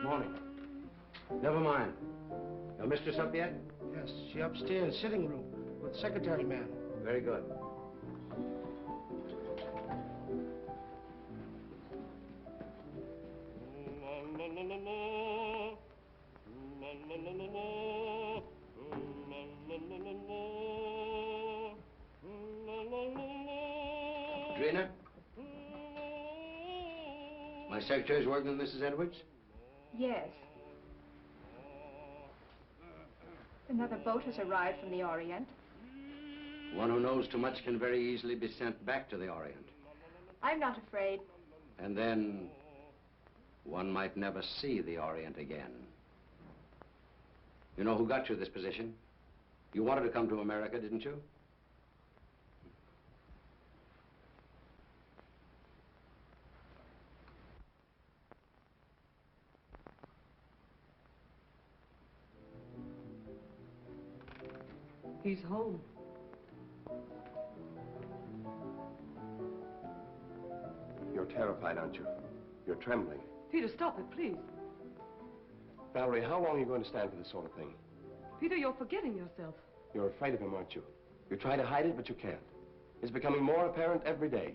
Morning. Never mind. Your mistress up yet? Yes, she upstairs, sitting room, with secretary man. Very good. Drina? My secretary's working with Mrs. Edwards? Yes. Another boat has arrived from the Orient. One who knows too much can very easily be sent back to the Orient. I'm not afraid. And then one might never see the Orient again. You know who got you this position? You wanted to come to America, didn't you? He's home. You're terrified, aren't you? You're trembling. Peter, stop it, please. Valerie, how long are you going to stand for this sort of thing? Peter, you're forgetting yourself. You're afraid of him, aren't you? You try to hide it, but you can't. It's becoming more apparent every day.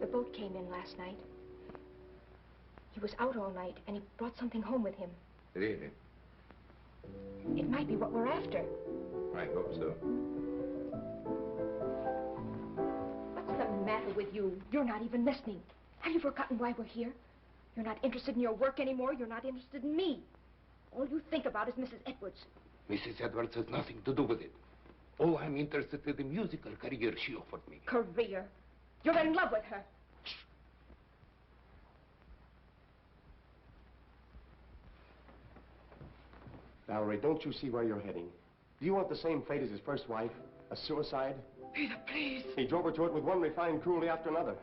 The boat came in last night. He was out all night, and he brought something home with him. Really? It might be what we're after. I hope so. What's the matter with you? You're not even listening. Have you forgotten why we're here? You're not interested in your work anymore. You're not interested in me. All you think about is Mrs. Edwards. Mrs. Edwards has nothing to do with it. Oh, I'm interested in the musical career she offered me. Career? You're in love with her. Valerie, don't you see where you're heading? Do you want the same fate as his first wife? A suicide? Peter, please. He drove her to it with one refined cruelty after another.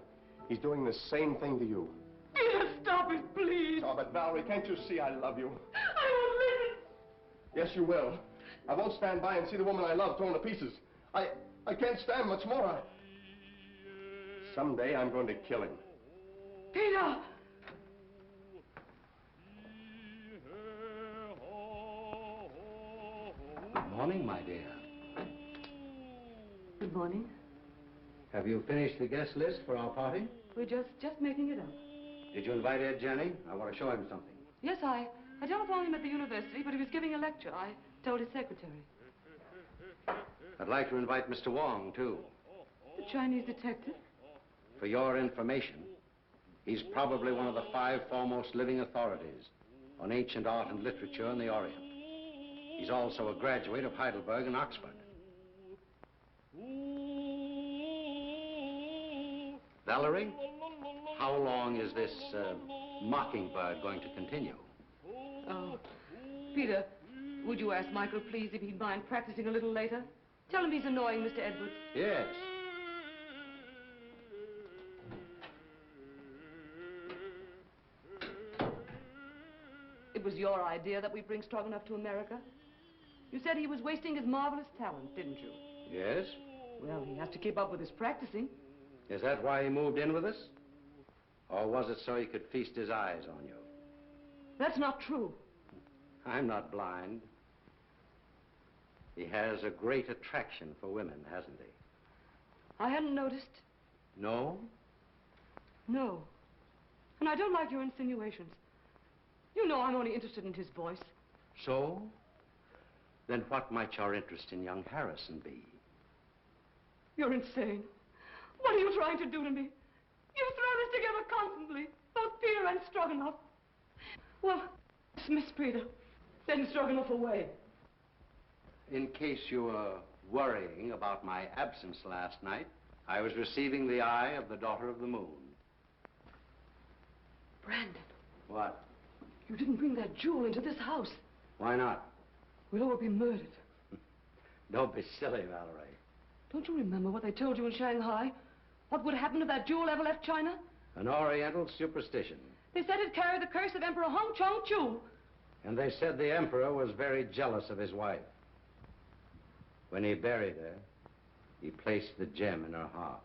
He's doing the same thing to you. Peter, stop it, please. Oh, but Valerie, can't you see I love you? I won't listen. Yes, you will. I won't stand by and see the woman I love torn to pieces. I can't stand much more. Someday I'm going to kill him. Peter! Good morning, my dear. Good morning. Have you finished the guest list for our party? We're just making it up. Did you invite Ed Jenny? I want to show him something. Yes, I telephoned him at the university, but he was giving a lecture. I told his secretary. I'd like to invite Mr. Wong, too. The Chinese detective? For your information, he's probably one of the 5 foremost living authorities on ancient art and literature in the Orient. He's also a graduate of Heidelberg and Oxford. Valerie, how long is this mockingbird going to continue? Oh, Peter, would you ask Michael, please, if he'd mind practicing a little later? Tell him he's annoying Mr. Edwards. Yes. It was your idea that we bring Stroganoff to America? You said he was wasting his marvelous talent, didn't you? Yes? Well, he has to keep up with his practicing. Is that why he moved in with us? Or was it so he could feast his eyes on you? That's not true. I'm not blind. He has a great attraction for women, hasn't he? I hadn't noticed. No? No. And I don't like your insinuations. You know I'm only interested in his voice. So? Then what might your interest in young Harrison be? You're insane. What are you trying to do to me? You throw this together constantly, both Peter and Stroganoff. Well, dismiss Peter. Send Stroganoff away. In case you were worrying about my absence last night, I was receiving the eye of the daughter of the moon. Brandon. What? You didn't bring that jewel into this house. Why not? We'll all be murdered. Don't be silly, Valerie. Don't you remember what they told you in Shanghai? What would happen if that jewel ever left China? An Oriental superstition. They said it carried the curse of Emperor Hong Chong-Chu. And they said the emperor was very jealous of his wife. When he buried her, he placed the gem in her heart.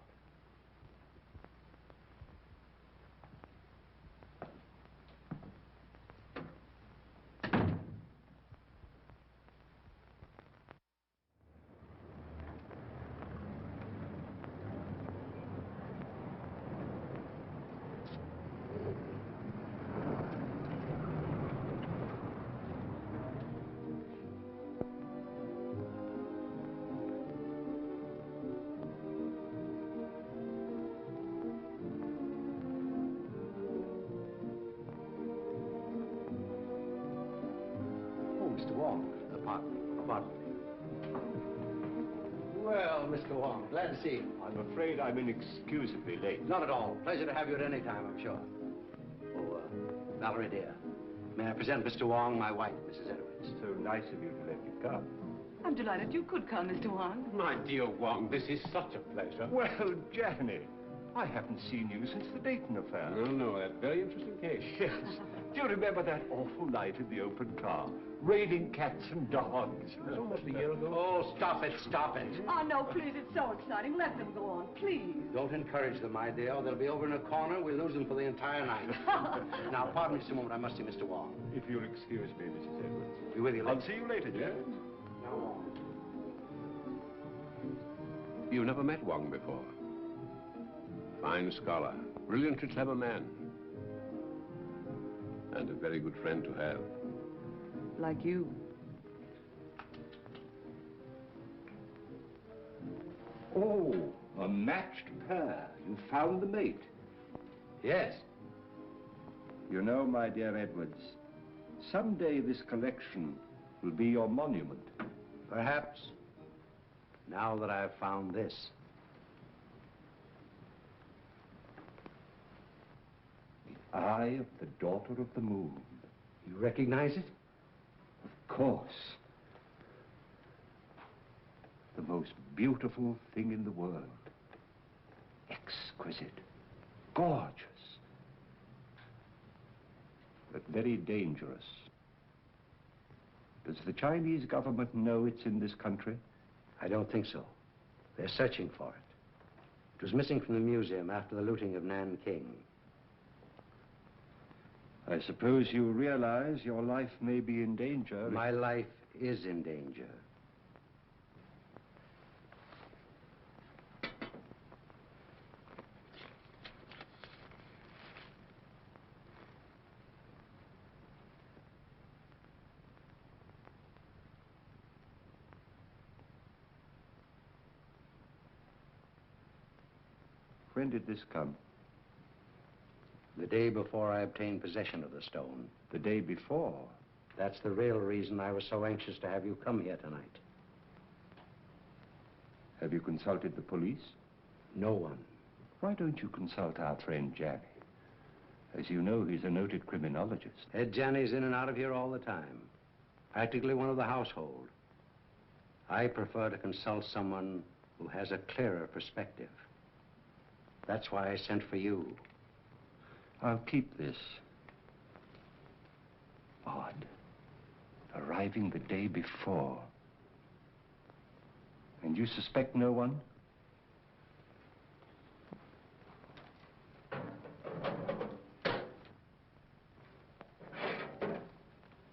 Mr. Wong, pardon me. Well, Mr. Wong, glad to see you. I'm afraid I'm inexcusably late. Not at all. Pleasure to have you at any time, I'm sure. Oh, Valerie, dear, may I present Mr. Wong, my wife, Mrs. Edwards. So nice of you to let me come. I'm delighted you could come, Mr. Wong. My dear Wong, this is such a pleasure. Well, Janny, I haven't seen you since the Dayton affair. No, that very interesting case. Yes. Do you remember that awful night in the open car? Raining cats and dogs. It was almost a year ago. Oh, stop it, stop it. Oh, no, please, it's so exciting. Let them go on, please. Don't encourage them, my dear. They'll be over in a corner. We'll lose them for the entire night. Now, pardon me just a moment. I must see Mr. Wong. If you'll excuse me, Mrs. Edwards. Be with you later. I'll see you later, Jan. Now, Wong. You've never met Wong before. Fine scholar, brilliantly clever man. And a very good friend to have. Like you. Oh, a matched pair. You found the mate. Yes. You know, my dear Edwards, someday this collection will be your monument. Perhaps. Now that I've found this. The eye of the daughter of the moon. You recognize it? Of course. The most beautiful thing in the world. Exquisite. Gorgeous. But very dangerous. Does the Chinese government know it's in this country? I don't think so. They're searching for it. It was missing from the museum after the looting of Nanking. I suppose you realize your life may be in danger. My life is in danger. When did this come? The day before I obtained possession of the stone. The day before? That's the real reason I was so anxious to have you come here tonight. Have you consulted the police? No one. Why don't you consult our friend Janny? As you know, he's a noted criminologist. Ed Janney's in and out of here all the time. Practically one of the household. I prefer to consult someone who has a clearer perspective. That's why I sent for you. I'll keep this. Odd. Arriving the day before. And you suspect no one?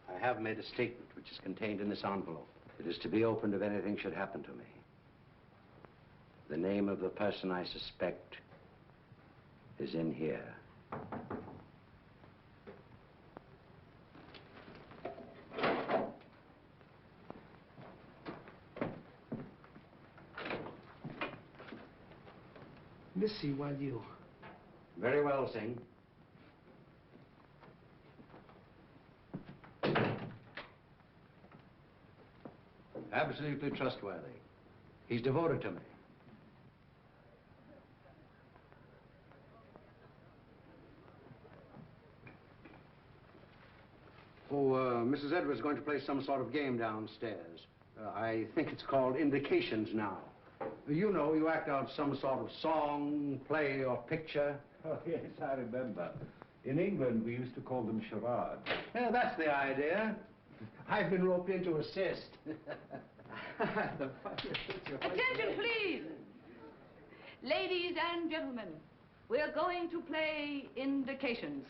I have made a statement which is contained in this envelope. It is to be opened if anything should happen to me. The name of the person I suspect is in here. Missy, while you... Very well, Singh. Absolutely trustworthy. He's devoted to me. Mrs. Edwards is going to play some sort of game downstairs. I think it's called Indications now. You know, you act out some sort of song, play, or picture. Oh, yes, I remember. In England, we used to call them charades. Yeah, that's the idea. I've been roped in to assist. Attention, please. Ladies and gentlemen, we're going to play indications.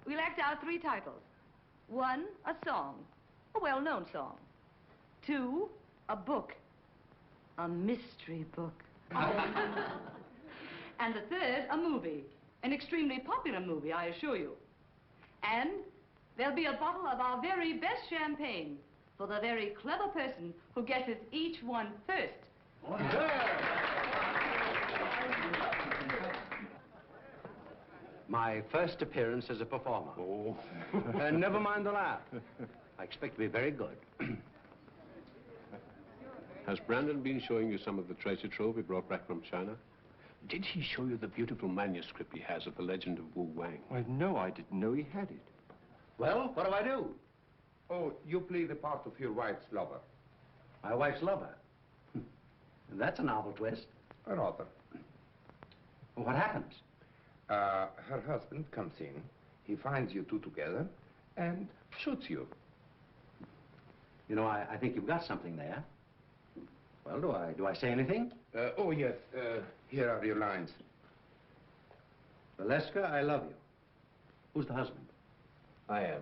We'll act out 3 titles. 1, a song, a well-known song. 2, a book, a mystery book. And the 3rd, a movie, an extremely popular movie, I assure you. And there'll be a bottle of our very best champagne for the very clever person who guesses each one first. My first appearance as a performer. Oh. Never mind the laugh. I expect to be very good. Has Brandon been showing you some of the treasure trove he brought back from China? Did he show you the beautiful manuscript he has of the legend of Wu Wang? Well, no, I didn't know he had it. Well, what do I do? Oh, you play the part of your wife's lover. My wife's lover. That's a novel twist. Rather. Well, what happens? Her husband comes in, he finds you two together, and shoots you. You know, I think you've got something there. Well, do I say anything? Oh, yes. Here are your lines. Valeska, I love you. Who's the husband? I am.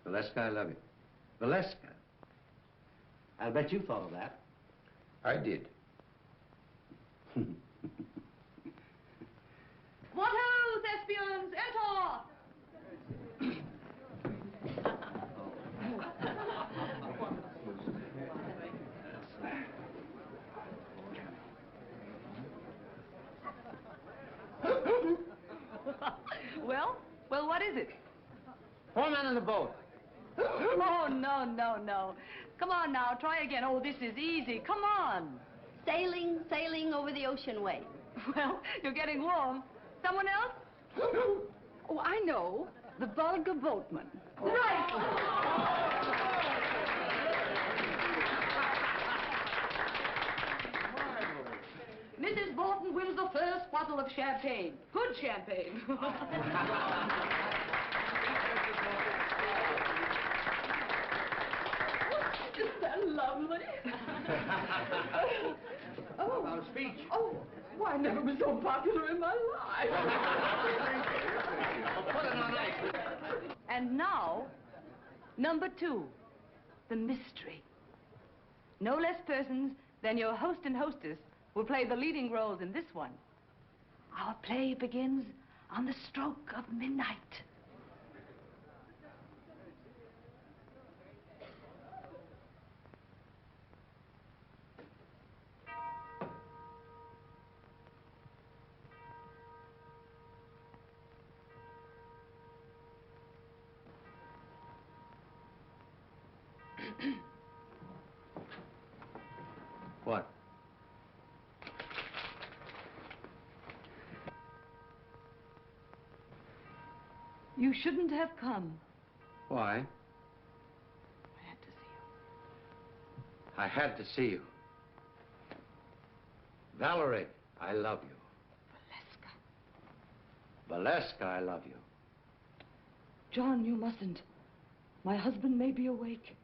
Valeska, I love you. Valeska. I'll bet you thought of that. I did. What ho, thespians, enter! Well, what is it? 4 men in the boat. Oh, no. Come on now, try again. Oh, this is easy. Come on. Sailing over the ocean wave. Well, you're getting warm. Someone else? Oh, I know. The vulgar boatman. Right! Mrs. Borton wins the first bottle of champagne. Good champagne. Isn't that lovely? Oh. About a speech. Oh, I never was so popular in my life. Put it on ice. And now, number 2, the mystery. No less persons than your host and hostess will play the leading roles in this one. Our play begins on the stroke of midnight. What? You shouldn't have come. Why? I had to see you. I had to see you. Valerie, I love you. Valeska, I love you. John, you mustn't. My husband may be awake.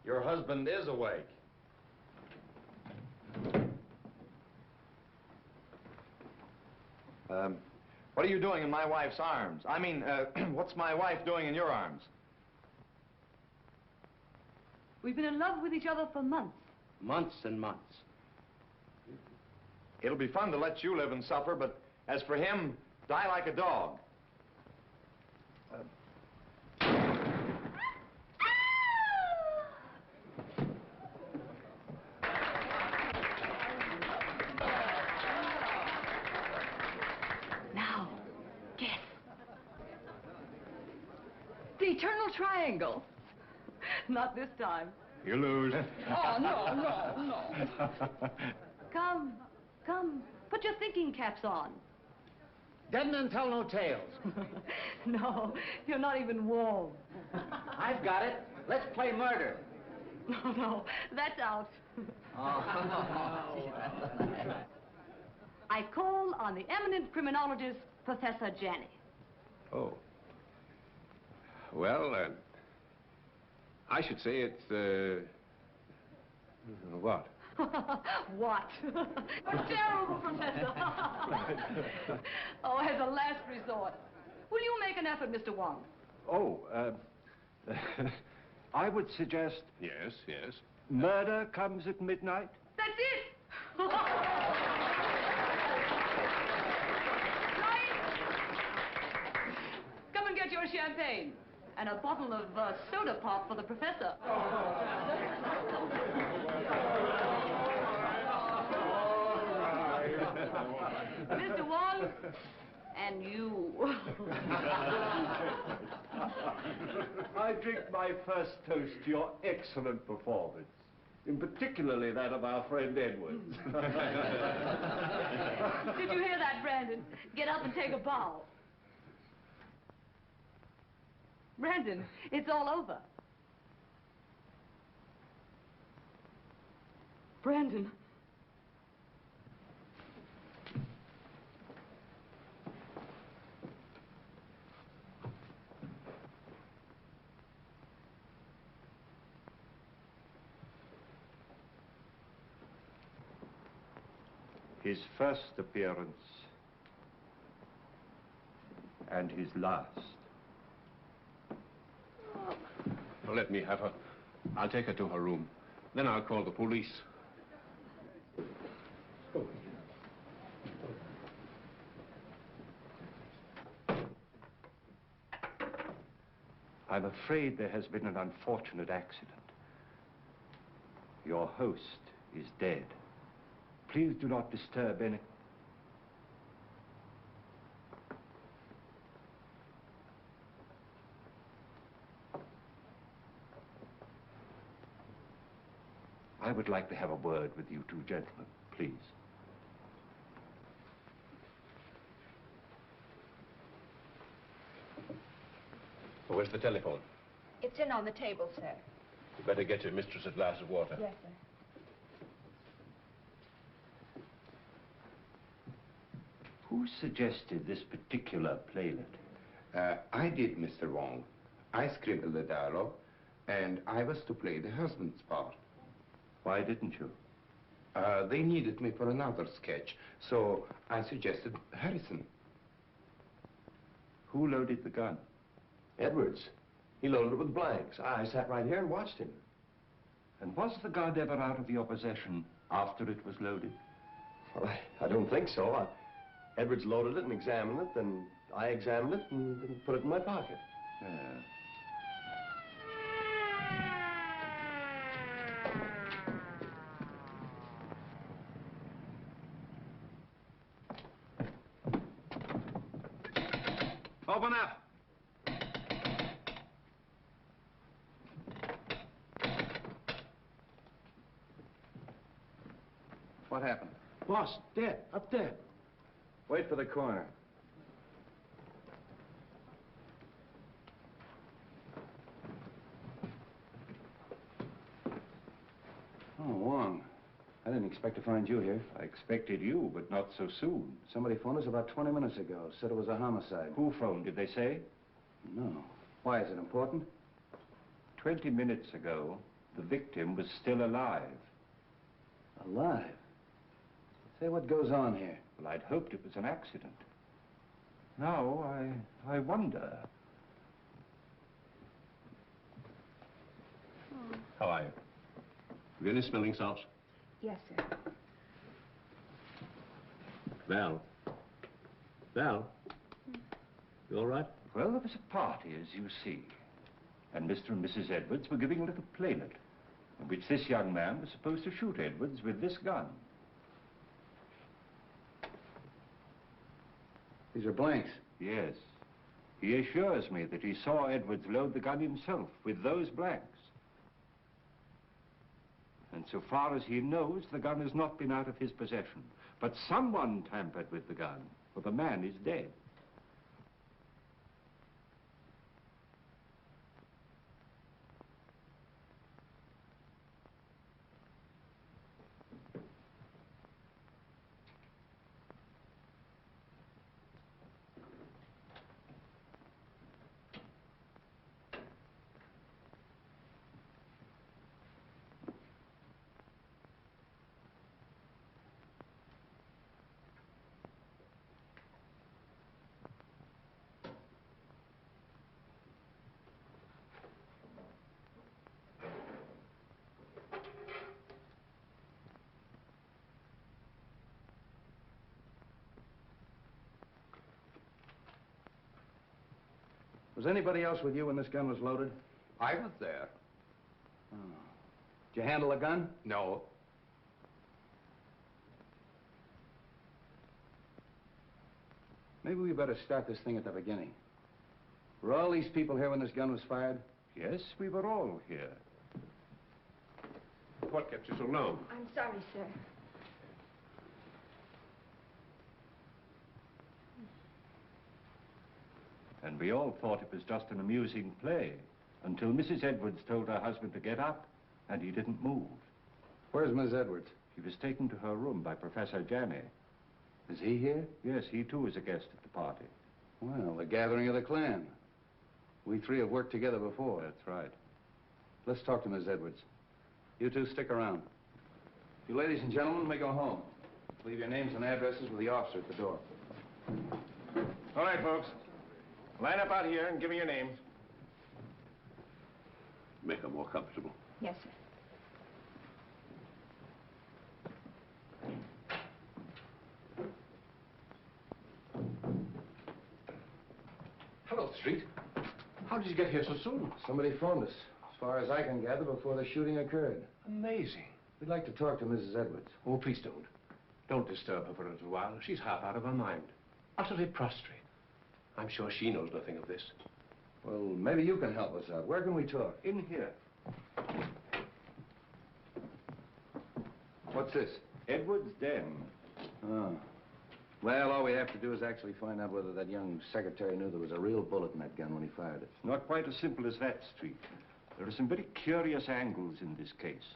Your husband is awake. What are you doing in my wife's arms? I mean, what's my wife doing in your arms? We've been in love with each other for months. Months and months. It'll be fun to let you live and suffer, but as for him, die like a dog. Now, guess. The eternal triangle. Not this time. You lose. Oh, no. Come. Put your thinking caps on. Dead men tell no tales. No, you're not even warm. I've got it. Let's play murder. No, that's out. I call on the eminent criminologist, Professor Janney. Oh. Well, I should say it's, what? What? A terrible, Professor. Oh, as a last resort. Will you make an effort, Mr. Wong? Oh, I would suggest Yes, yes. murder comes at midnight. That's it! Come and get your champagne. And a bottle of soda pop for the professor. Mr. Wong, and you. I drink my first toast to your excellent performance, in particularly that of our friend Edwards. Did you hear that, Brandon? Get up and take a bow. Brandon, it's all over. Brandon. His first appearance and his last. Well, let me have her. I'll take her to her room. Then I'll call the police. I'm afraid there has been an unfortunate accident. Your host is dead. Please do not disturb any... I would like to have a word with you two gentlemen, please. Where's the telephone? It's in on the table, sir. You better get your mistress a glass of water. Yes, sir. Who suggested this particular playlet? I did, Mr. Wong. I scribbled the dialogue, and I was to play the husband's part. Why didn't you? They needed me for another sketch, so I suggested Harrison. Who loaded the gun? Edwards. He loaded it with blanks. I sat right here and watched him. And was the gun ever out of your possession after it was loaded? Well, I don't think so. Edwards loaded it and examined it, then I examined it and put it in my pocket. Yeah. Open up. What happened? Boss, dead, up there. Wait for the coroner. Oh, Wong. I didn't expect to find you here. I expected you, but not so soon. Somebody phoned us about 20 minutes ago. Said it was a homicide. Who phoned, did they say? No. Why, is it important? 20 minutes ago, the victim was still alive. Alive? Say, what goes on here? Well, I'd hoped it was an accident. Now, I wonder. How are you? Have you any smelling salts? Yes, sir. Val. Val? You all right? Well, there was a party, as you see. And Mr. and Mrs. Edwards were giving a little playlet, in which this young man was supposed to shoot Edwards with this gun. These are blanks. Yes. He assures me that he saw Edwards load the gun himself with those blanks. And so far as he knows, the gun has not been out of his possession. But someone tampered with the gun, for the man is dead. Was anybody else with you when this gun was loaded? I was there. Oh. Did you handle a gun? No. Maybe we better start this thing at the beginning. Were all these people here when this gun was fired? Yes, we were all here. What kept you so long? I'm sorry, sir. And we all thought it was just an amusing play until Mrs. Edwards told her husband to get up, and he didn't move. Where's Miss Edwards? He was taken to her room by Professor Janney. Is he here? Yes, he too is a guest at the party. Well, the gathering of the clan. We three have worked together before. That's right. Let's talk to Miss Edwards. You two stick around. You ladies and gentlemen may go home. Leave your names and addresses with the officer at the door. All right, folks. Line up out here and give me your names. Make her more comfortable. Yes, sir. Hello, Street. How did you get here so soon? Somebody phoned us, as far as I can gather, before the shooting occurred. Amazing. We'd like to talk to Mrs. Edwards. Oh, please don't. Don't disturb her for a little while. She's half out of her mind. Utterly prostrate. I'm sure she knows nothing of this. Well, maybe you can help us out. Where can we talk? In here. What's this? Edwards' den. Oh. Well, all we have to do is actually find out whether that young secretary knew there was a real bullet in that gun when he fired it. Not quite as simple as that, Street. There are some very curious angles in this case.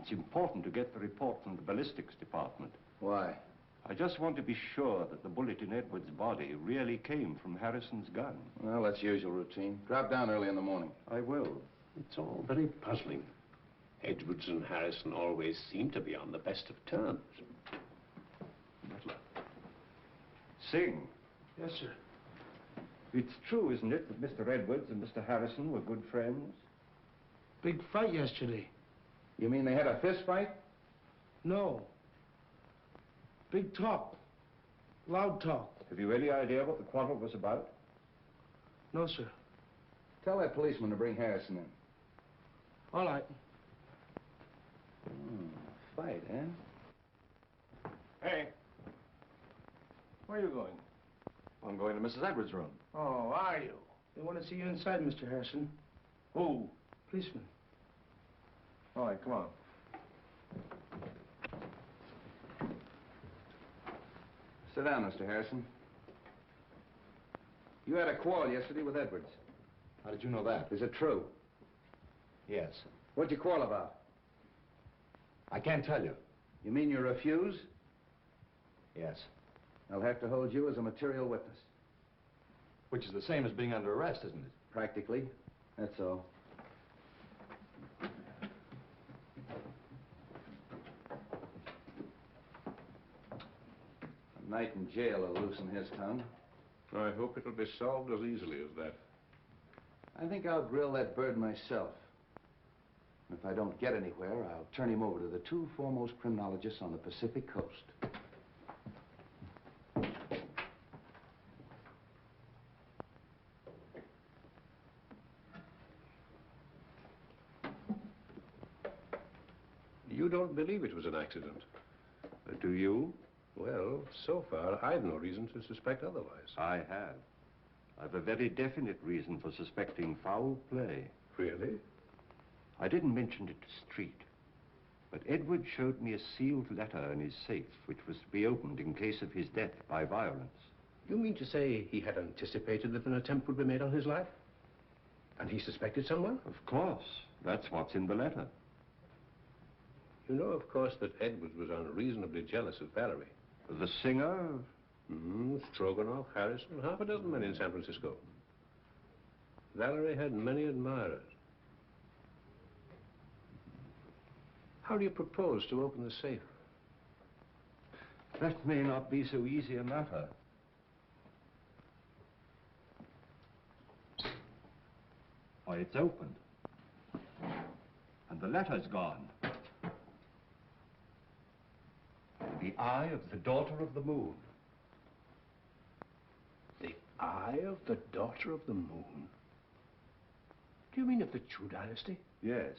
It's important to get the report from the ballistics department. Why? I just want to be sure that the bullet in Edwards' body really came from Harrison's gun. Well, that's usual routine. Drop down early in the morning. I will. It's all very puzzling. Edwards and Harrison always seem to be on the best of terms. Butler. Sing. Yes, sir. It's true, isn't it, that Mr. Edwards and Mr. Harrison were good friends? Big fight yesterday. You mean they had a fist fight? No. Big talk. Loud talk. Have you any idea what the quarrel was about? No, sir. Tell that policeman to bring Harrison in. All right. Fight, eh? Hey. Where are you going? I'm going to Mrs. Edwards' room. Oh, are you? They want to see you inside, Mr. Harrison. Who? Policeman. All right, come on. Sit down, Mr. Harrison. You had a quarrel yesterday with Edwards. How did you know that? Is it true? Yes. What'd you quarrel about? I can't tell you. You mean you refuse? Yes. I'll have to hold you as a material witness. Which is the same as being under arrest, isn't it? Practically. That's all. A night in jail will loosen his tongue. I hope it'll be solved as easily as that. I think I'll grill that bird myself. And if I don't get anywhere, I'll turn him over to the two foremost criminologists on the Pacific coast. You don't believe it was an accident? Do you? Well, so far, I've no reason to suspect otherwise. I have. I've a very definite reason for suspecting foul play. Really? I didn't mention it to Street, but Edward showed me a sealed letter in his safe, which was to be opened in case of his death by violence. You mean to say he had anticipated that an attempt would be made on his life? And he suspected someone? Of course. That's what's in the letter. You know, of course, that Edwards was unreasonably jealous of Valerie. The singer? Stroganoff, Harrison, half a dozen men in San Francisco. Valerie had many admirers. How do you propose to open the safe? That may not be so easy a matter. Why, it's opened. And the letter's gone. The eye of the daughter of the moon. The Eye of the Daughter of the Moon? Do you mean of the Chu dynasty? Yes.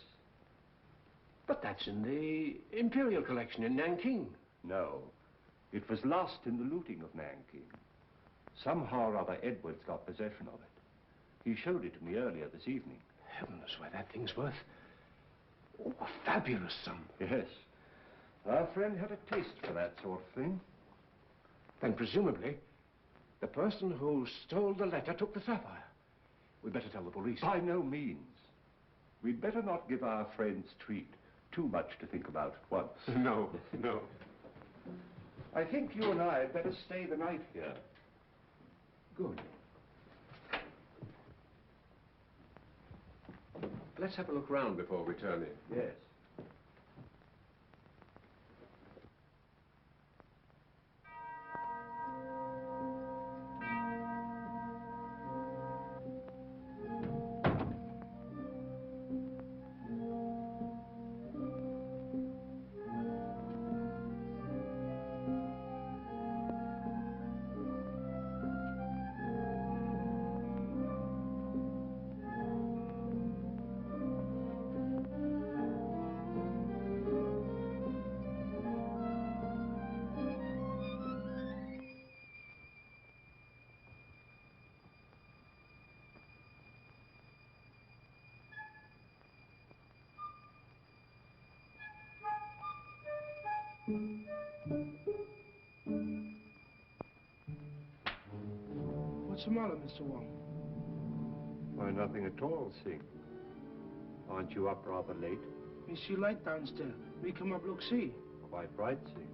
But that's in the Imperial collection in Nanking. No. It was lost in the looting of Nanking. Somehow or other, Edwards got possession of it. He showed it to me earlier this evening. Heavens, why, that thing's worth... oh, a fabulous sum. Yes. Our friend had a taste for that sort of thing. Then presumably, the person who stole the letter took the sapphire. We'd better tell the police. By no means. We'd better not give our friend's treat too much to think about at once. No, no. I think you and I had better stay the night here. Good. Let's have a look round before we turn in. Yes. What's the matter, Mr. Wong? Why, nothing at all, Sing. Aren't you up rather late? Me see light downstairs. Me come up look see. Quite right, Sing.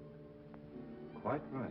Quite right.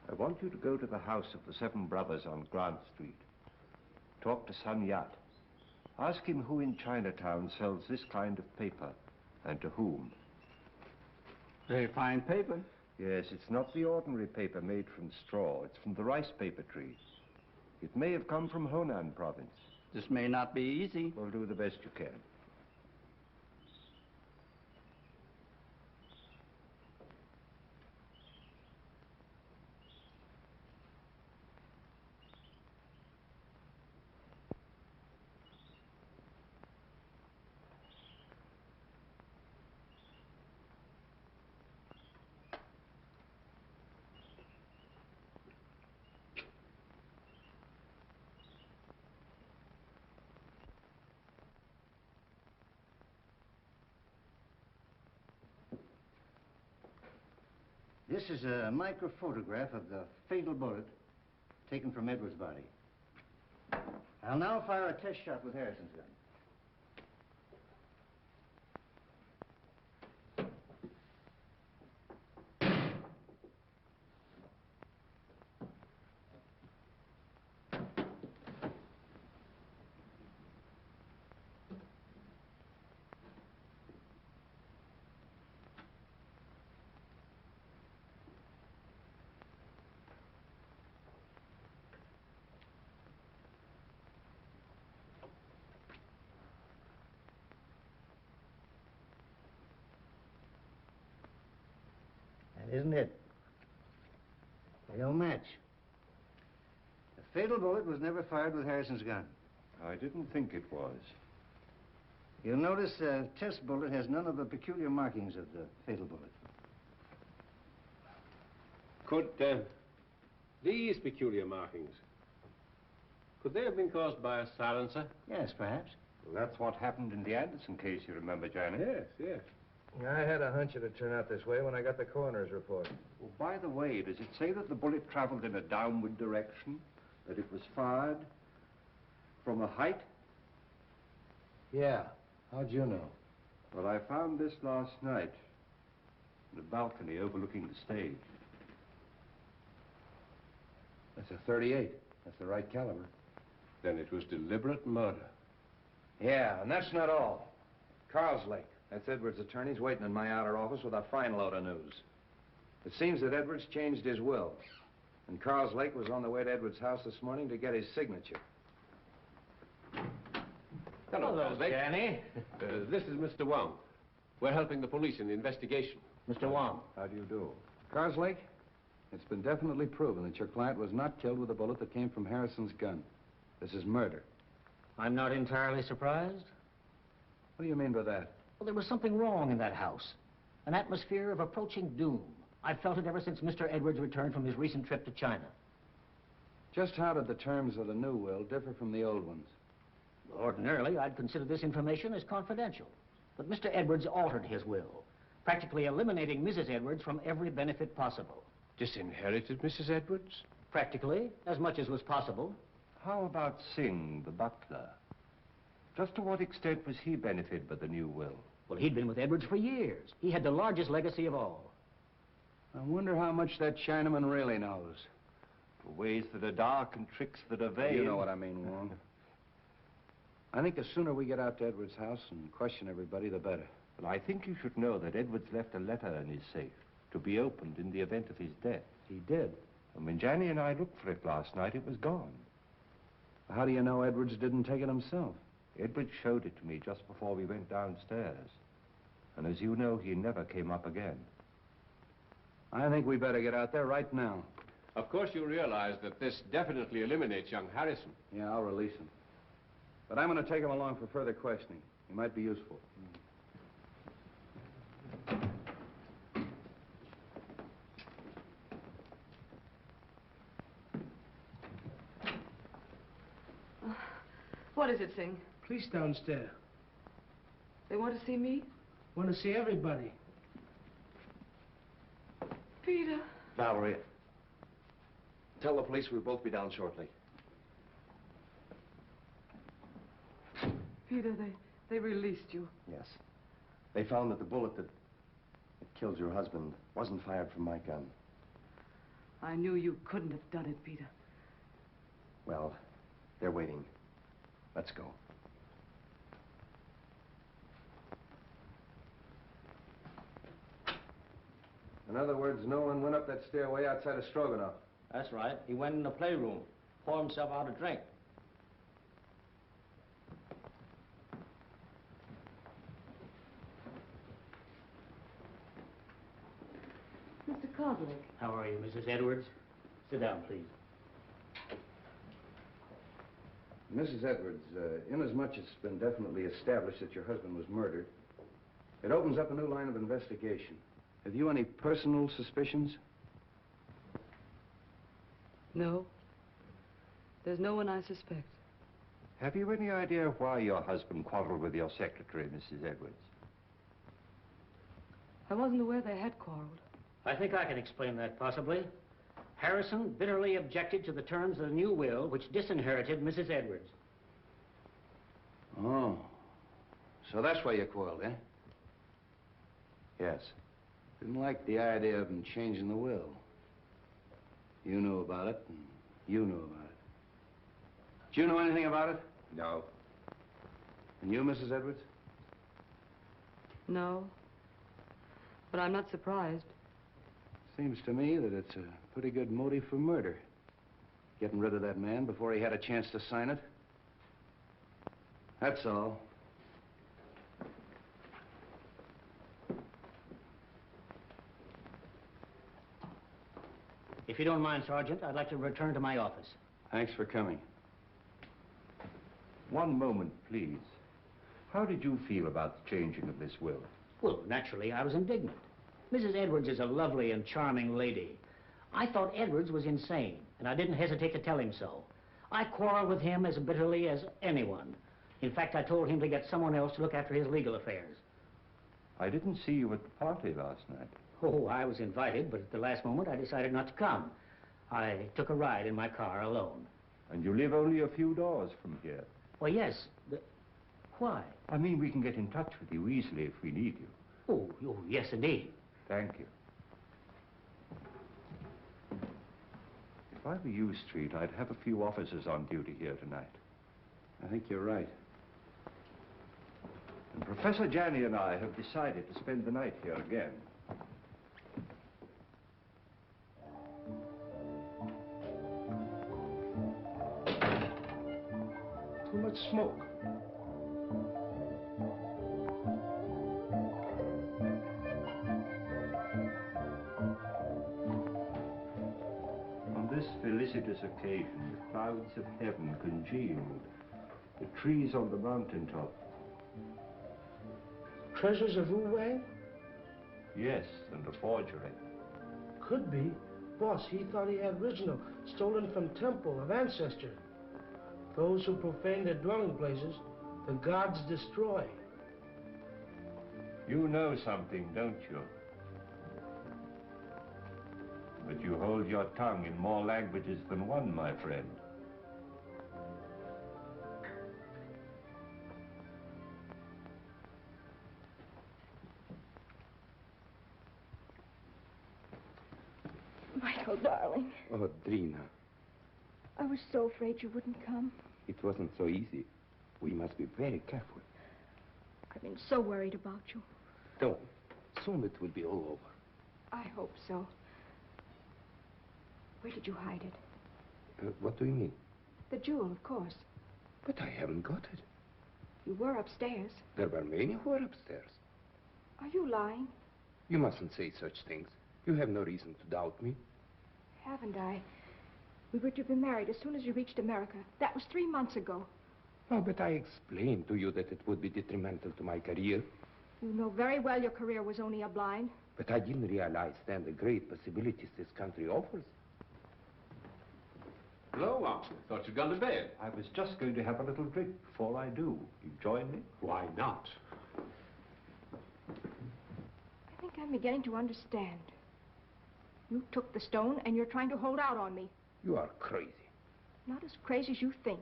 I want you to go to the house of the Seven Brothers on Grant Street. Talk to Sun Yat. Ask him who in Chinatown sells this kind of paper, and to whom. Very fine paper. Yes, it's not the ordinary paper made from straw. It's from the rice paper tree. It may have come from Honan province. This may not be easy. Well, do the best you can. This is a microphotograph of the fatal bullet taken from Edward's body. I'll now fire a test shot with Harrison's gun. match. The fatal bullet was never fired with Harrison's gun. I didn't think it was. You'll notice the test bullet has none of the peculiar markings of the fatal bullet. Could these peculiar markings, could they have been caused by a silencer? Yes, perhaps. Well, that's what happened in the Anderson case, you remember, Janet? Yes, yes. I had a hunch it'd turn out this way when I got the coroner's report. Well, by the way, does it say that the bullet traveled in a downward direction? That it was fired from a height? Yeah. How'd you know? Well, I found this last night in a balcony overlooking the stage. That's a .38. That's the right caliber. Then it was deliberate murder. Yeah, and that's not all. Carlslake, that's Edwards' attorney's waiting in my outer office with a fine load of news. It seems that Edwards changed his will, and Carlslake was on the way to Edwards' house this morning to get his signature. Hello, Carlslake. Danny. This is Mr. Wong. We're helping the police in the investigation. Mr. Wong. How do you do? Carlslake, it's been definitely proven that your client was not killed with a bullet that came from Harrison's gun. This is murder. I'm not entirely surprised. What do you mean by that? Well, there was something wrong in that house. An atmosphere of approaching doom. I've felt it ever since Mr. Edwards returned from his recent trip to China. Just how did the terms of the new will differ from the old ones? Ordinarily, I'd consider this information as confidential. But Mr. Edwards altered his will, practically eliminating Mrs. Edwards from every benefit possible. Disinherited Mrs. Edwards? Practically, as much as was possible. How about Singh, the butler? Just to what extent was he benefited by the new will? Well, he'd been with Edwards for years. He had the largest legacy of all. I wonder how much that Chinaman really knows. For ways that are dark and tricks that are vain. You know what I mean, Wong. I think the sooner we get out to Edwards' house and question everybody, the better. But I think you should know that Edwards left a letter in his safe to be opened in the event of his death. He did. And when Janny and I looked for it last night, it was gone. How do you know Edwards didn't take it himself? Edwards showed it to me just before we went downstairs. And as you know, he never came up again. I think we better get out there right now. Of course you realize that this definitely eliminates young Harrison. Yeah, I'll release him. But I'm going to take him along for further questioning. He might be useful. What is it, Singh? Police downstairs. They want to see me? Want to see everybody. Peter. Valerie, tell the police we'll both be down shortly. Peter, they released you. Yes. They found that the bullet that killed your husband wasn't fired from my gun. I knew you couldn't have done it, Peter. Well, they're waiting. Let's go. In other words, no one went up that stairway outside of Stroganoff. That's right. He went in the playroom, poured himself out a drink. Mr. Carlslake. How are you, Mrs. Edwards? Sit down, please. Mrs. Edwards, inasmuch it's been definitely established that your husband was murdered, it opens up a new line of investigation. Have you any personal suspicions? No. There's no one I suspect. Have you any idea why your husband quarreled with your secretary, Mrs. Edwards? I wasn't aware they had quarreled. I think I can explain that, possibly. Harrison bitterly objected to the terms of the new will, which disinherited Mrs. Edwards. Oh. So that's why you quarreled, eh? Yes. Didn't like the idea of him changing the will. You knew about it, and you knew about it. Did you know anything about it? No. And you, Mrs. Edwards? No. But I'm not surprised. Seems to me that it's a pretty good motive for murder. Getting rid of that man before he had a chance to sign it. That's all. If If you don't mind, Sergeant, I'd like to return to my office. Thanks for coming. One moment, please. How did you feel about the changing of this will? Well, naturally, I was indignant. Mrs. Edwards is a lovely and charming lady. I thought Edwards was insane, and I didn't hesitate to tell him so. I quarreled with him as bitterly as anyone. In fact, I told him to get someone else to look after his legal affairs. I didn't see you at the party last night. Oh, I was invited, but at the last moment I decided not to come. I took a ride in my car alone. And you live only a few doors from here. Well, yes. Why? I mean, we can get in touch with you easily if we need you. Oh, yes, indeed. Thank you. If I were you, Street, I'd have a few officers on duty here tonight. I think you're right. And Professor Janney and I have decided to spend the night here again. Too much smoke. On this felicitous occasion, the clouds of heaven congealed, the trees on the mountaintop. Treasures of Wu Wang? Yes, and a forgery. Could be. Boss, he thought he had original, stolen from temple of ancestor. Those who profane their dwelling places, the gods destroy. You know something, don't you? But you hold your tongue in more languages than one, my friend. Michael, darling. Oh, Drina, I was so afraid you wouldn't come. it wasn't so easy. We must be very careful. I've been so worried about you. Don't. Soon it will be all over. I hope so. Where did you hide it? What do you mean? The jewel, of course. But I haven't got it. You were upstairs. There were many who were upstairs. Are you lying? You mustn't say such things. You have no reason to doubt me. Haven't I? We were to be married as soon as you reached America. That was 3 months ago. Oh, but I explained to you that it would be detrimental to my career. You know very well your career was only a blind. But I didn't realize then the great possibilities this country offers. Hello, Wong. Thought you'd gone to bed. I was just going to have a little drink before I do. You join me? Why not? I think I'm beginning to understand. You took the stone and you're trying to hold out on me. You are crazy. Not as crazy as you think.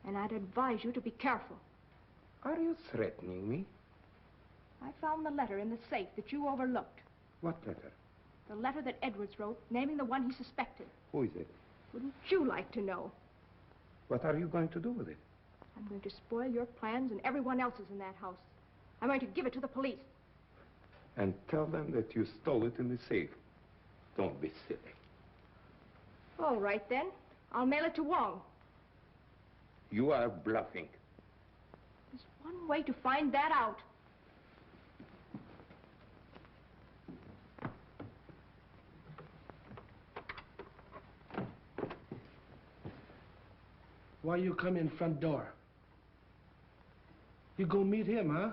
And I'd advise you to be careful. Are you threatening me? I found the letter in the safe that you overlooked. What letter? The letter that Edwards wrote, naming the one he suspected. Who is it? Wouldn't you like to know? What are you going to do with it? I'm going to spoil your plans and everyone else's in that house. I'm going to give it to the police. And tell them that you stole it in the safe. Don't be silly. All right, then. I'll mail it to Wong. You are bluffing. There's one way to find that out. Why you come in front door? You go meet him, huh?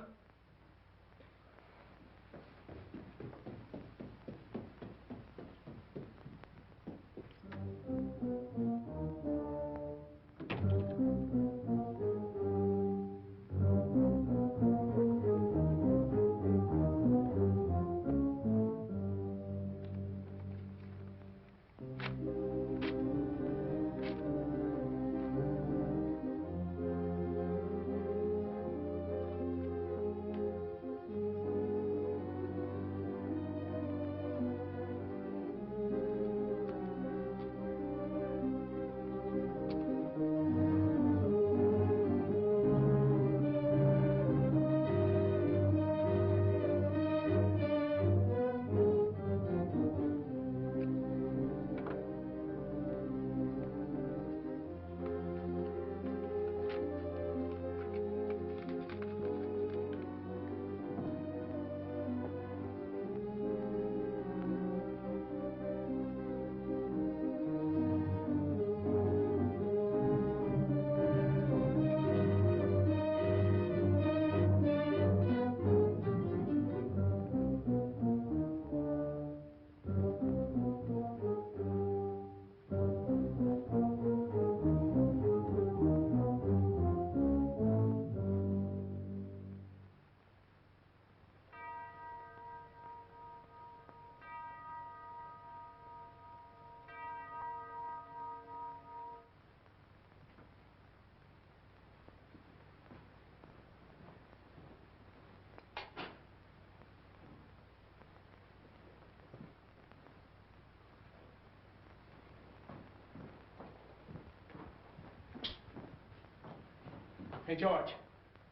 Hey, George,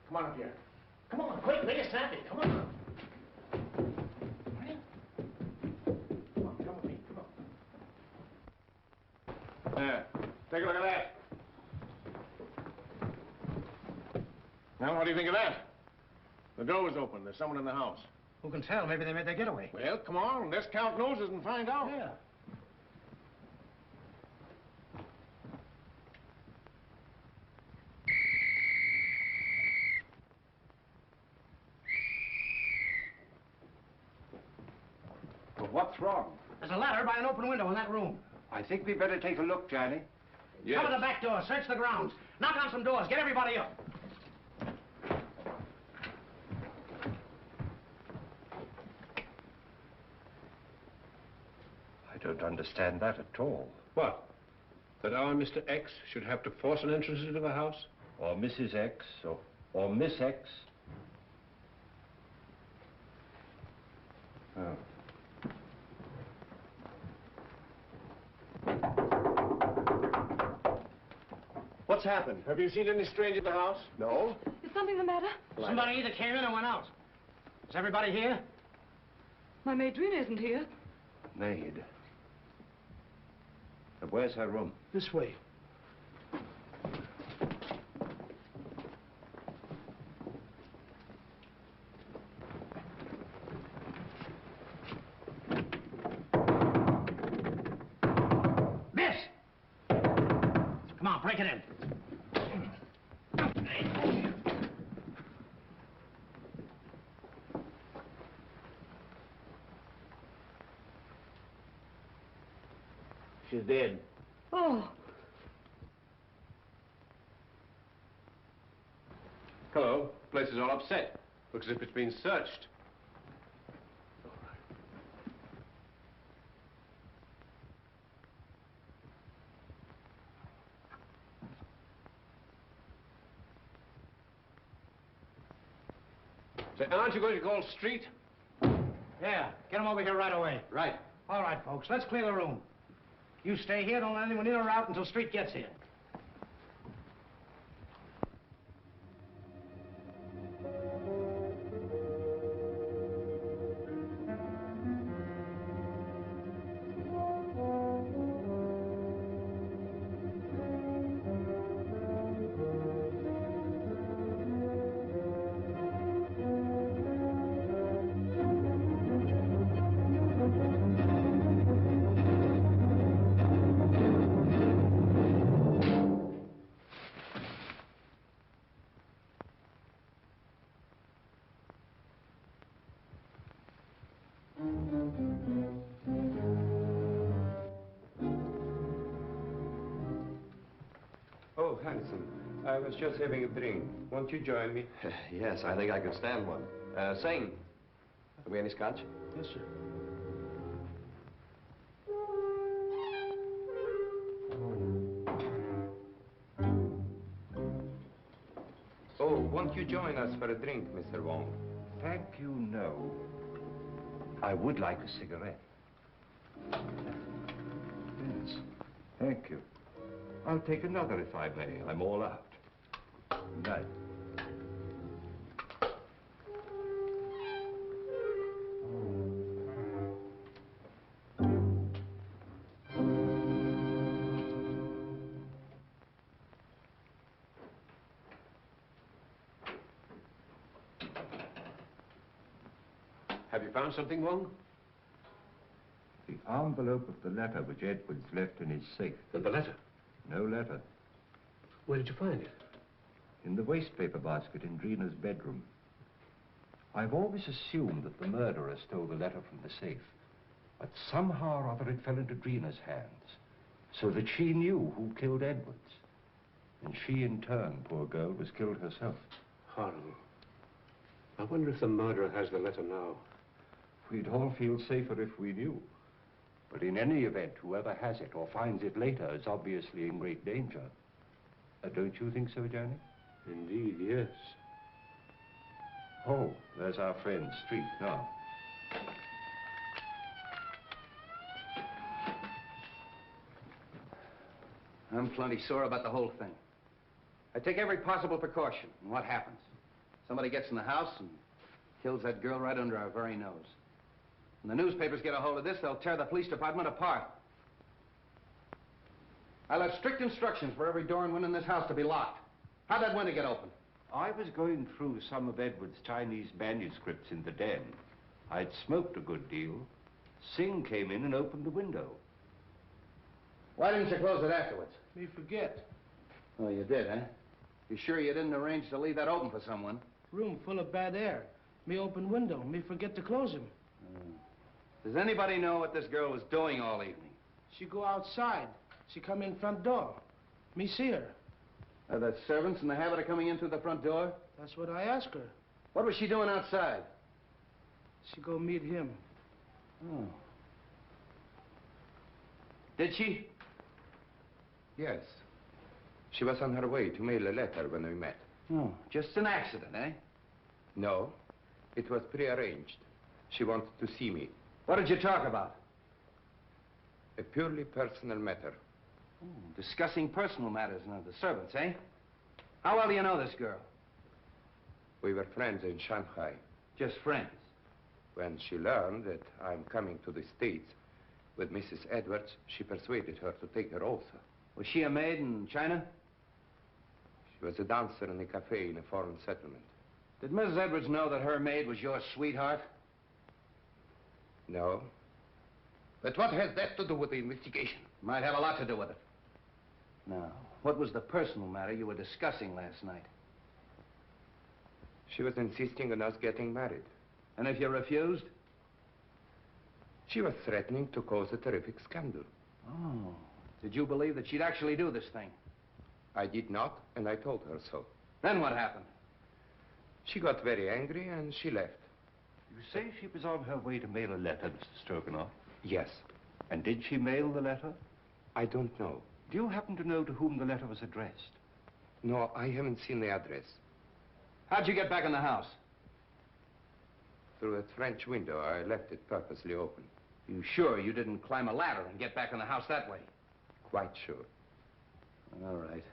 come on up here. Come on, quick, make it snappy. Come on. Come on, come with me, come on. There. Take a look at that. Now, what do you think of that? The door was open. There's someone in the house. Who can tell? Maybe they made their getaway. Well, come on. Let's count noses and find out. Yeah. Well, what's wrong? There's a ladder by an open window in that room. I think we better take a look, Johnny. Yes. Cover the back door. Search the grounds. Knock on some doors. Get everybody up. I don't understand that at all. What? That our Mr. X should have to force an entrance into the house? Or Mrs. X, or Miss X. Oh. What's happened? Have you seen any stranger in the house? No. Is something the matter? Somebody either came in or went out. Is everybody here? My maid Drina isn't here. Maid. But where's her room? This way. Miss! Come on, break it in. She's dead. Oh. Hello. Place is all upset. Looks as if it's been searched. Say, aren't you going to call Street? Yeah, get them over here right away. Right. All right, folks, let's clear the room. You stay here, don't let anyone in or out until Street gets here. Oh, handsome. I was just having a drink. Won't you join me? Yes, I think I could stand one. Sing. Have we any scotch? Yes, sir. Oh, won't you join us for a drink, Mr. Wong? Thank you, no. I would like a cigarette. Yes, thank you. I'll take another if I may. I'm all out. Good night. Have you found something, Wong? The envelope of the letter which Edwards left in his safe. And the letter? No letter. Where did you find it? In the wastepaper basket in Drina's bedroom. I've always assumed that the murderer stole the letter from the safe. But somehow or other it fell into Drina's hands. So that she knew who killed Edwards. And she, in turn, poor girl, was killed herself. Horrible. I wonder if the murderer has the letter now. We'd all feel safer if we knew. But in any event, whoever has it or finds it later is obviously in great danger. Don't you think so, Johnny? Indeed, yes. Oh, there's our friend, Street, now. I'm plenty sore about the whole thing. I take every possible precaution. And what happens? Somebody gets in the house and kills that girl right under our very nose. When the newspapers get a hold of this, they'll tear the police department apart. I left strict instructions for every door and window in this house to be locked. How'd that window get open? I was going through some of Edward's Chinese manuscripts in the den. I'd smoked a good deal. Singh came in and opened the window. Why didn't you close it afterwards? Me forget. Oh, you did, eh? You sure you didn't arrange to leave that open for someone? Room full of bad air. Me open window. Me forget to close him. Does anybody know what this girl was doing all evening? She go outside. She come in front door. Me see her. Are the servants in the habit of coming in through the front door? That's what I asked her. What was she doing outside? She go meet him. Oh. Did she? Yes. She was on her way to mail a letter when we met. Oh, just an accident, eh? No, it was prearranged. She wanted to see me. What did you talk about? A purely personal matter. Oh, discussing personal matters now, the servants, eh? How well do you know this girl? We were friends in Shanghai. Just friends? When she learned that I'm coming to the States with Mrs. Edwards, she persuaded her to take her also. Was she a maid in China? She was a dancer in a cafe in a foreign settlement. Did Mrs. Edwards know that her maid was your sweetheart? No. But what has that to do with the investigation? Might have a lot to do with it. Now, what was the personal matter you were discussing last night? She was insisting on us getting married. And if you refused? She was threatening to cause a terrific scandal. Oh. Did you believe that she'd actually do this thing? I did not, and I told her so. Then what happened? She got very angry and she left. You say she was on her way to mail a letter, Mr. Stroganoff? Yes. And did she mail the letter? I don't know. Do you happen to know to whom the letter was addressed? No, I haven't seen the address. How'd you get back in the house? Through a French window. I left it purposely open. You sure you didn't climb a ladder and get back in the house that way? Quite sure. All right.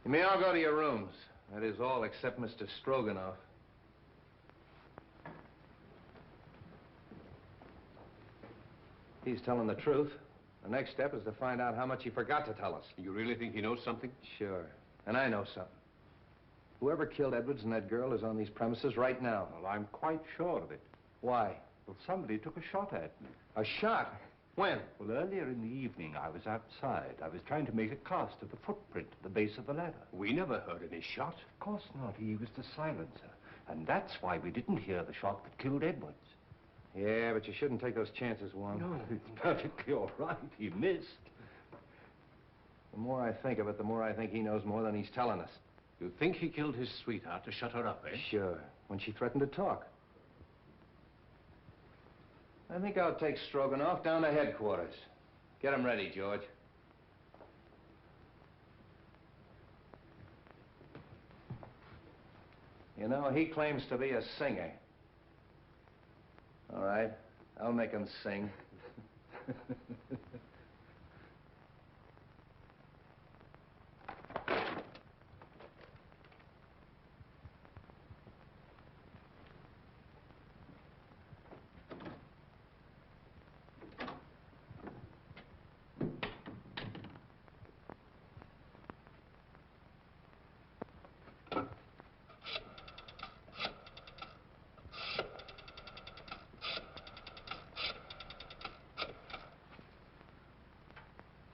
You may all go to your rooms. That is all except Mr. Stroganoff. He's telling the truth. The next step is to find out how much he forgot to tell us. You really think he knows something? Sure. And I know something. Whoever killed Edwards and that girl is on these premises right now. Well, I'm quite sure of it. Why? Well, somebody took a shot at me. A shot? When? Well, earlier in the evening, I was outside. I was trying to make a cast of the footprint at the base of the ladder. We never heard any shot. Of course not. He was the silencer. And that's why we didn't hear the shot that killed Edwards. Yeah, but you shouldn't take those chances, Wong. No, it's perfectly all right. He missed. The more I think of it, the more I think he knows more than he's telling us. You think he killed his sweetheart to shut her up, eh? Sure. When she threatened to talk. I think I'll take Stroganoff down to headquarters. Get him ready, George. You know, he claims to be a singer. All right, I'll make him sing.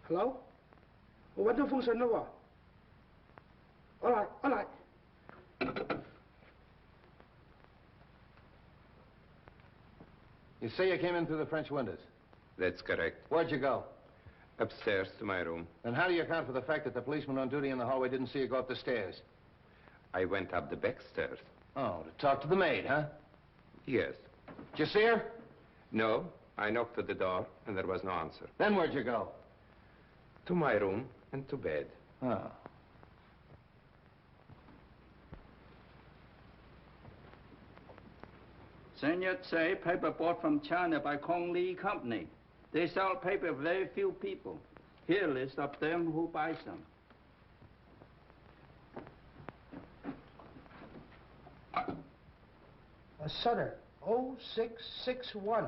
Hello? 我揾到封信啦喎。好啦，好啦。You say you came in through the French windows? That's correct. Where'd you go? Upstairs to my room. And how do you account for the fact that the policeman on duty in the hallway didn't see you go up the stairs? I went up the back stairs. Oh, to talk to the maid, huh? Yes. Did you see her? No. I knocked at the door, and there was no answer. Then where'd you go? To my room and to bed. Oh. Senior say paper bought from China by Kong Lee Company. They sell paper to very few people. Here a list of them who buy some. Sutter, 0661.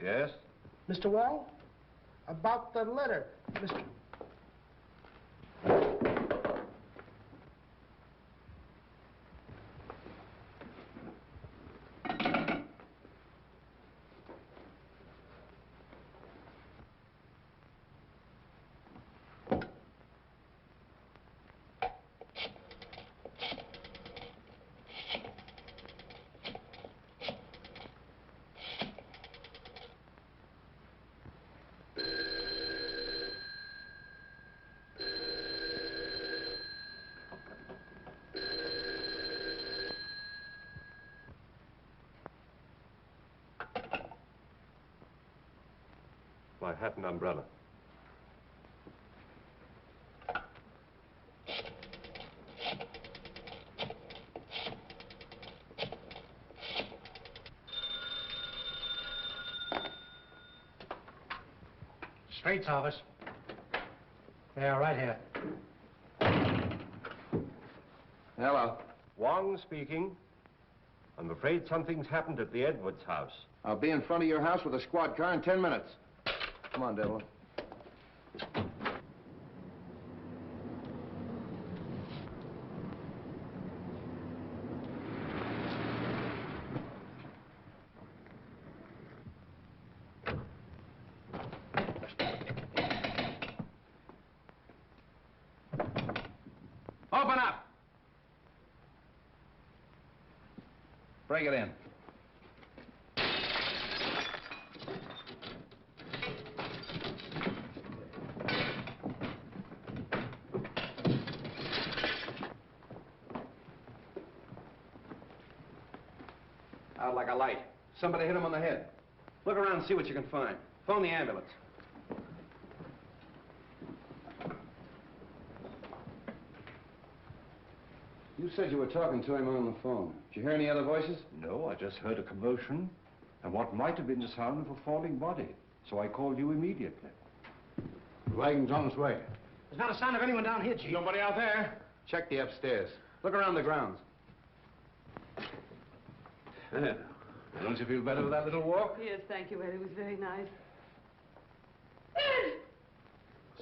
Yes? Mr. Wong? About the letter, Mr. My hat and umbrella. Straight's office. Yeah, right here. Hello. Wong speaking. I'm afraid something's happened at the Edwards house. I'll be in front of your house with a squad car in 10 minutes. Come on, Devlin. Open up! Bring it in. Out like a light. Somebody hit him on the head. Look around and see what you can find. Phone the ambulance. You said you were talking to him on the phone. Did you hear any other voices? No, I just heard a commotion and what might have been the sound of a falling body. So I called you immediately. The wagon's on its way. There's not a sign of anyone down here, Chief. Nobody out there? Check the upstairs. Look around the grounds. Yeah. Don't you feel better with that little walk? Yes, thank you, Ed. It was very nice.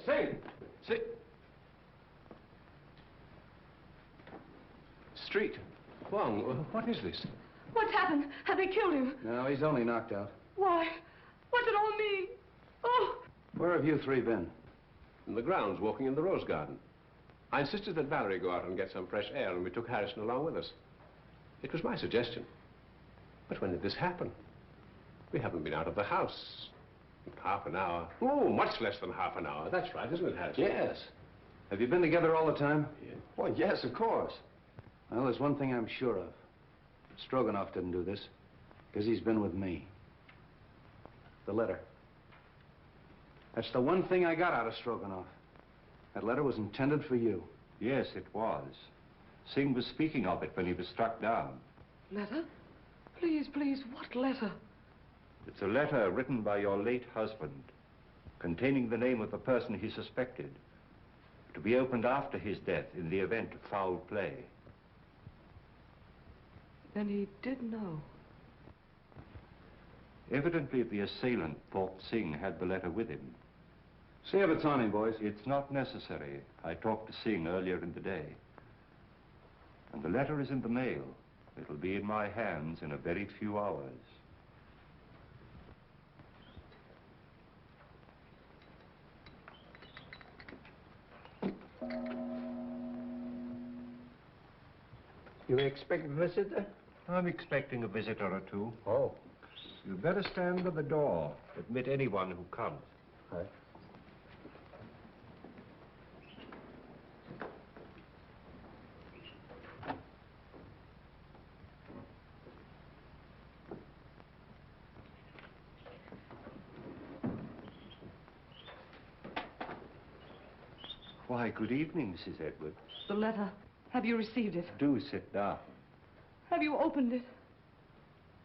Sit. Sit. Street. Wong, what is this? What's happened? Have they killed him? No, he's only knocked out. Why? What's it all mean? Oh! Where have you three been? In the grounds, walking in the rose garden. I insisted that Valerie go out and get some fresh air, and we took Harrison along with us. It was my suggestion. But when did this happen? We haven't been out of the house in half an hour. Oh, much less than half an hour. That's right, isn't it, Harrison? Yes. Have you been together all the time? Yeah. Well, yes, of course. Well, there's one thing I'm sure of. Stroganoff didn't do this, because he's been with me. The letter. That's the one thing I got out of Stroganoff. That letter was intended for you. Yes, it was. Singh was speaking of it when he was struck down. Letter? Please, please, what letter? It's a letter written by your late husband, containing the name of the person he suspected, to be opened after his death in the event of foul play. Then he did know. Evidently, the assailant thought Singh had the letter with him. See if it's on him, boys. It's not necessary. I talked to Singh earlier in the day. And the letter is in the mail. It'll be in my hands in a very few hours. You expect a visitor? I'm expecting a visitor or two. Oh. You'd better stand by the door. Admit anyone who comes. Right. Why, good evening, Mrs. Edwards. The letter. Have you received it? Do sit down. Have you opened it?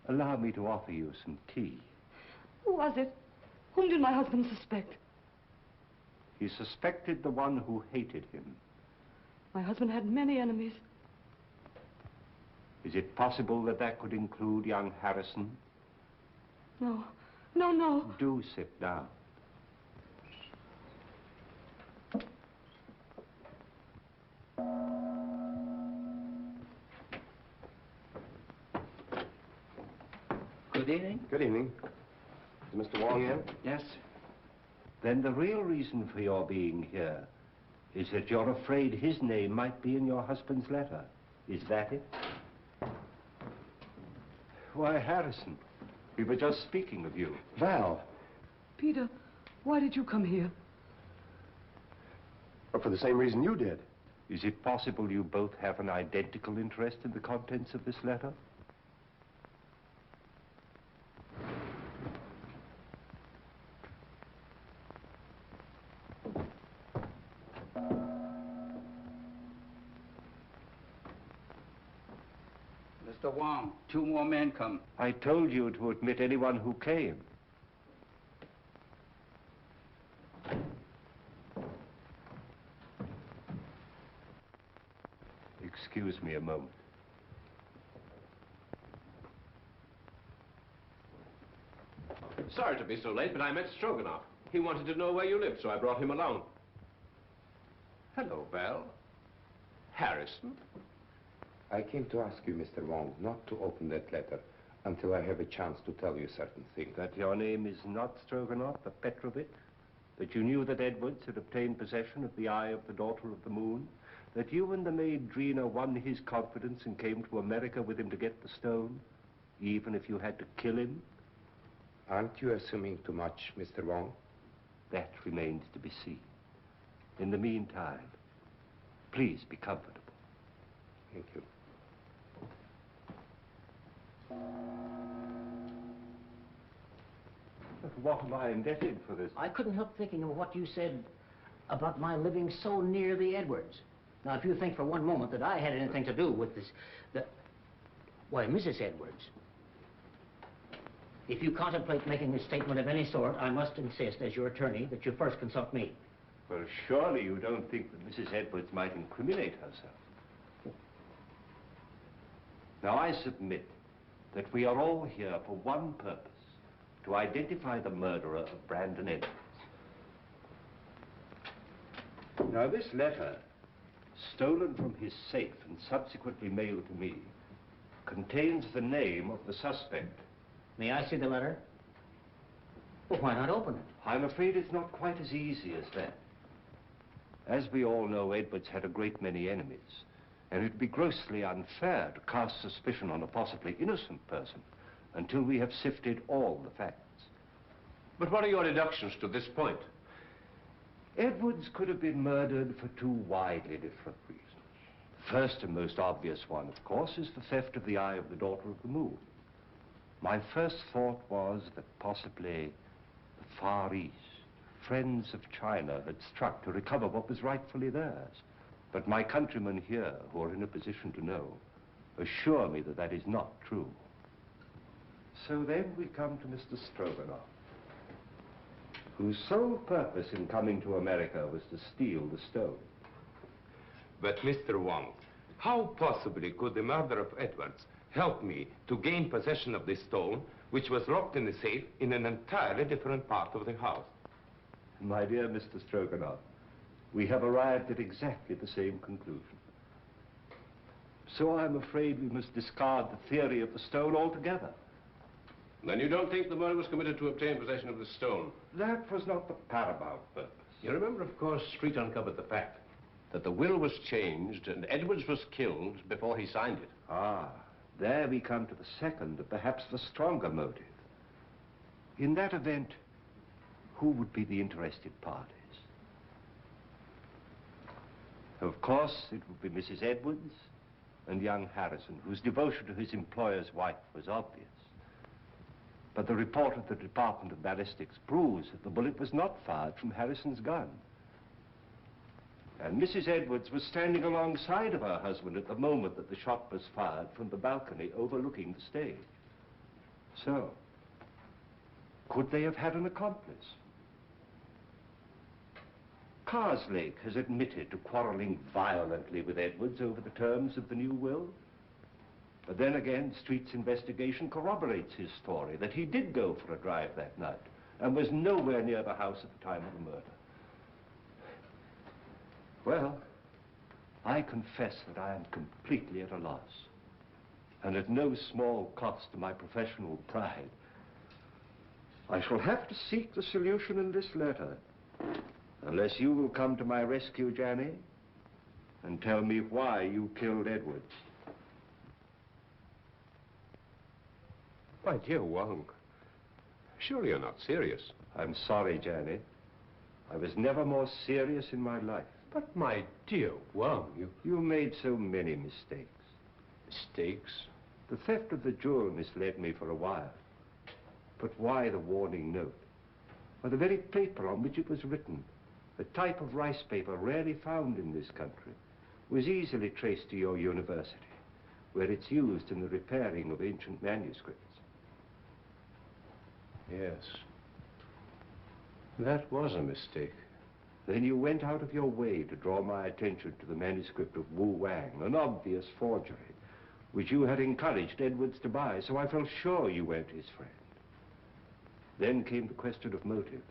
Allow me to offer you some tea. Who was it? Whom did my husband suspect? He suspected the one who hated him. My husband had many enemies. Is it possible that that could include young Harrison? No. No, no. Do sit down. Good evening. Good evening. Is Mr. Wong in? Yes. Then the real reason for your being here is that you're afraid his name might be in your husband's letter. Is that it? Why, Harrison, we were just speaking of you. Val. Peter, why did you come here? Well, for the same reason you did. Is it possible you both have an identical interest in the contents of this letter? Mr. Wong, 2 more men come. I told you to admit anyone who came. Excuse me a moment. Sorry to be so late, but I met Stroganoff. He wanted to know where you lived, so I brought him along. Hello, Val. Harrison? I came to ask you, Mr. Wong, not to open that letter until I have a chance to tell you certain things. That your name is not Stroganoff, but Petrovich? That you knew that Edwards had obtained possession of the eye of the daughter of the moon? That you and the maid Drina won his confidence and came to America with him to get the stone, even if you had to kill him? Aren't you assuming too much, Mr. Wong? That remains to be seen. In the meantime, please be comfortable. Thank you. What am I indebted for this? I couldn't help thinking of what you said about my living so near the Edwards. Now, if you think for one moment that I had anything to do with this, why, Mrs. Edwards, if you contemplate making a statement of any sort, I must insist, as your attorney, that you first consult me. Well, surely you don't think that Mrs. Edwards might incriminate herself. Now, I submit that we are all here for one purpose, to identify the murderer of Brandon Edwards. Now, this letter, stolen from his safe and subsequently mailed to me, contains the name of the suspect. May I see the letter? Well, why not open it? I'm afraid it's not quite as easy as that. As we all know, Edwards had a great many enemies, and it'd be grossly unfair to cast suspicion on a possibly innocent person until we have sifted all the facts. But what are your deductions to this point? Edwards could have been murdered for 2 widely different reasons. The first and most obvious one, of course, is the theft of the eye of the daughter of the moon. My first thought was that possibly the Far East, friends of China, had struck to recover what was rightfully theirs. But my countrymen here, who are in a position to know, assure me that that is not true. So then we come to Mr. Stroganoff, whose sole purpose in coming to America was to steal the stone. But, Mr. Wong, how possibly could the murder of Edwards help me to gain possession of this stone, which was locked in the safe in an entirely different part of the house? My dear Mr. Stroganoff, we have arrived at exactly the same conclusion. So I'm afraid we must discard the theory of the stone altogether. Then you don't think the murder was committed to obtain possession of the stone? That was not the paramount purpose. You remember, of course, Street uncovered the fact that the will was changed and Edwards was killed before he signed it. Ah, there we come to the second, and perhaps the stronger motive. In that event, who would be the interested parties? Of course, it would be Mrs. Edwards and young Harrison, whose devotion to his employer's wife was obvious. But the report of the Department of Ballistics proves that the bullet was not fired from Harrison's gun. And Mrs. Edwards was standing alongside of her husband at the moment that the shot was fired from the balcony overlooking the stage. So, could they have had an accomplice? Karslake has admitted to quarreling violently with Edwards over the terms of the new will. But then again, Street's investigation corroborates his story that he did go for a drive that night and was nowhere near the house at the time of the murder. Well, I confess that I am completely at a loss, and at no small cost to my professional pride. I shall have to seek the solution in this letter, unless you will come to my rescue, Janny, and tell me why you killed Edwards. My dear Wong, surely you're not serious. I'm sorry, Janny. I was never more serious in my life. But my dear Wong, You made so many mistakes. Mistakes? The theft of the jewel misled me for a while. But why the warning note? Or the very paper on which it was written, a type of rice paper rarely found in this country, was easily traced to your university, where it's used in the repairing of ancient manuscripts. Yes. That was a mistake. Then you went out of your way to draw my attention to the manuscript of Wu Wang, an obvious forgery, which you had encouraged Edwards to buy, so I felt sure you weren't his friend. Then came the question of motive.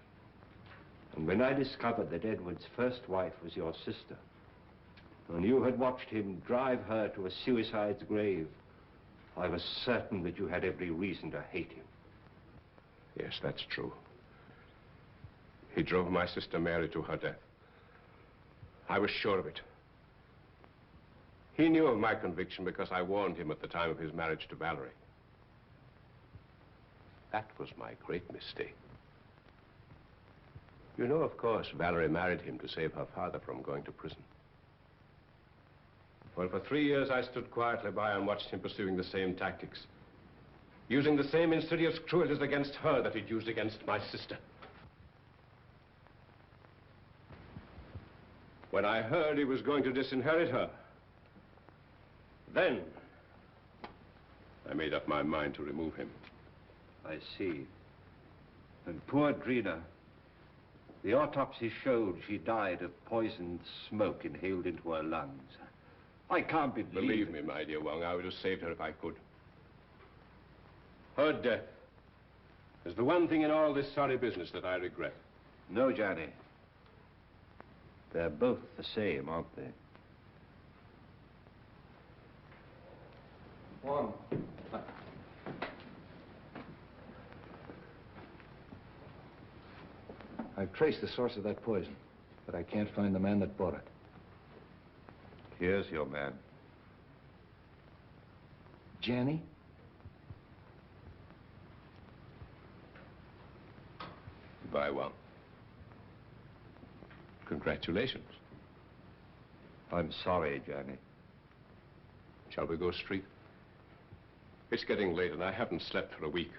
And when I discovered that Edwards' first wife was your sister, and you had watched him drive her to a suicide's grave, I was certain that you had every reason to hate him. Yes, that's true. He drove my sister Mary to her death. I was sure of it. He knew of my conviction because I warned him at the time of his marriage to Valerie. That was my great mistake. You know, of course, Valerie married him to save her father from going to prison. Well, for 3 years, I stood quietly by and watched him pursuing the same tactics, using the same insidious cruelties against her that he'd used against my sister. When I heard he was going to disinherit her, then I made up my mind to remove him. I see. And poor Drina, the autopsy showed she died of poisoned smoke inhaled into her lungs. I can't Believe me, my dear Wong, I would have saved her if I could. Her death is the one thing in all this sorry business that I regret. No, Johnny. They're both the same, aren't they? Wong. I've traced the source of that poison, but I can't find the man that bought it. Here's your man. Janny? Goodbye, Wong. Congratulations. I'm sorry, Johnny. Shall we go street? It's getting late and I haven't slept for a week.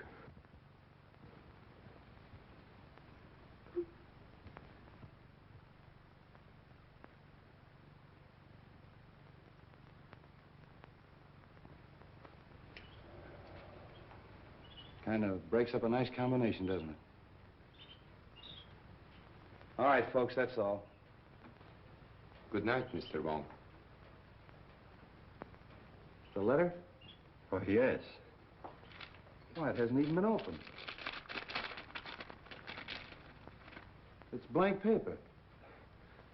Kind of breaks up a nice combination, doesn't it? All right, folks, that's all. Good night, Mr. Wong. The letter? Oh, yes. Why, it hasn't even been opened. It's blank paper.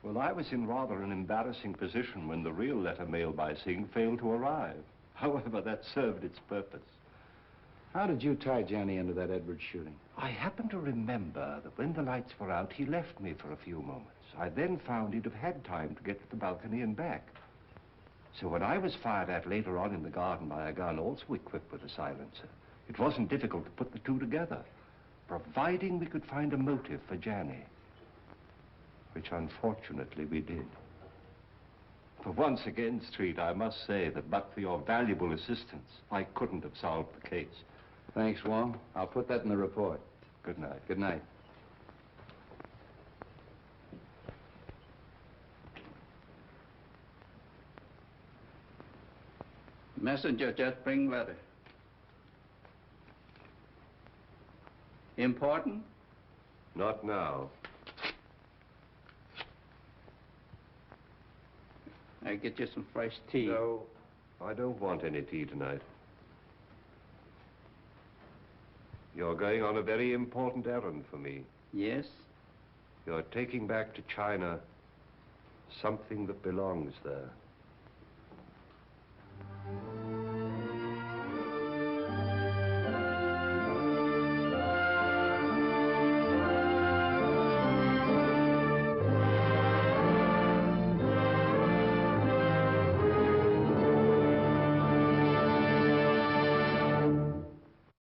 Well, I was in rather an embarrassing position when the real letter mailed by Singh failed to arrive. However, that served its purpose. How did you tie Johnny into that Edwards shooting? I happen to remember that when the lights were out, he left me for a few moments. I then found he'd have had time to get to the balcony and back. So when I was fired at later on in the garden by a gun also equipped with a silencer, it wasn't difficult to put the two together, providing we could find a motive for Johnny, which unfortunately we did. For once again, Street, I must say that but for your valuable assistance, I couldn't have solved the case. Thanks, Wong. I'll put that in the report. Good night. Good night. Messenger just bring letter. Important? Not now. I get you some fresh tea. No. I don't want any tea tonight. You're going on a very important errand for me. Yes? You're taking back to China something that belongs there.